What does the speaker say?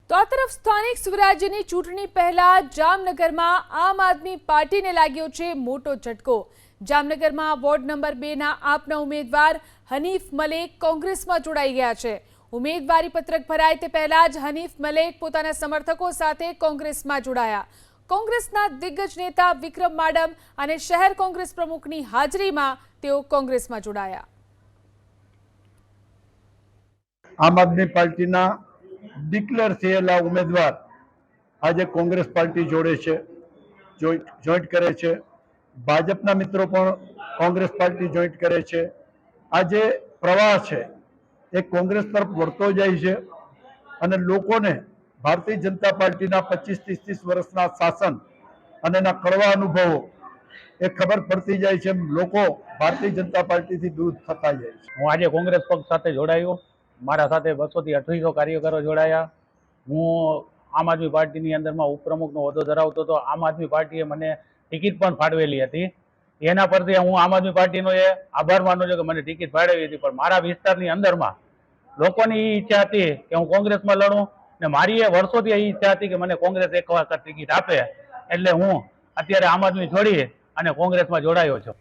તો આ તરફ સ્થાનિક સ્વરાજ્યની ચૂંટણી પહેલા જામનગરમાં આમ આદમી પાર્ટીને લાગ્યો છે મોટો ઝટકો। જામનગરમાં વોર્ડ નંબર 2ના આપના ઉમેદવાર હનીફ મલેક કોંગ્રેસમાં જોડાઈ ગયા છે। ઉમેદવારી પત્રક ભરાય તે પહેલા જ હનીફ મલેક પોતાના સમર્થકો સાથે કોંગ્રેસમાં જોડાયા। કોંગ્રેસના દિગ્ગજ નેતા વિક્રમ માડમ અને શહેર કોંગ્રેસ પ્રમુખની હાજરીમાં તેઓ કોંગ્રેસમાં જોડાયા। આમ આદમી પાર્ટીના ડિક્લેર થયેલા ઉમેદવાર આજે કોંગ્રેસ પાર્ટી જોડે છે, જોઈન્ટ કરે છે। ભાજપના મિત્રો પણ કોંગ્રેસ પાર્ટી જોઈન્ટ કરે છે। આજે પ્રવાહ છે એ કોંગ્રેસ તરફ વળતો જાય છે અને લોકોને ભારતીય જનતા પાર્ટીના 25-30 વર્ષના શાસન અને એના કડવા અનુભવો એ ખબર પડતી જાય છે। લોકો ભારતીય જનતા પાર્ટીથી દૂર થતા જાય છે। હું આજે કોંગ્રેસ પક્ષ સાથે જોડાયો। મારા સાથે 200 થી 2800 કાર્યકરો જોડાયા। હું આમ આદમી પાર્ટીની અંદરમાં ઉપપ્રમુખનો હોદ્દો ધરાવતો હતો। આમ આદમી પાર્ટીએ મને ટિકિટ પણ ફાળવેલી હતી। એના પરથી હું આમ આદમી પાર્ટીનો એ આભાર માનું છું કે મને ટિકિટ ફાળવી હતી। પણ મારા વિસ્તારની અંદરમાં લોકોની એ ઈચ્છા હતી કે હું કોંગ્રેસમાં લડું ને મારી એ વર્ષોથી એ ઈચ્છા હતી કે મને કોંગ્રેસ એક વખત ટિકિટ આપે, એટલે હું અત્યારે આમ આદમી છોડી અને કોંગ્રેસમાં જોડાયો છું।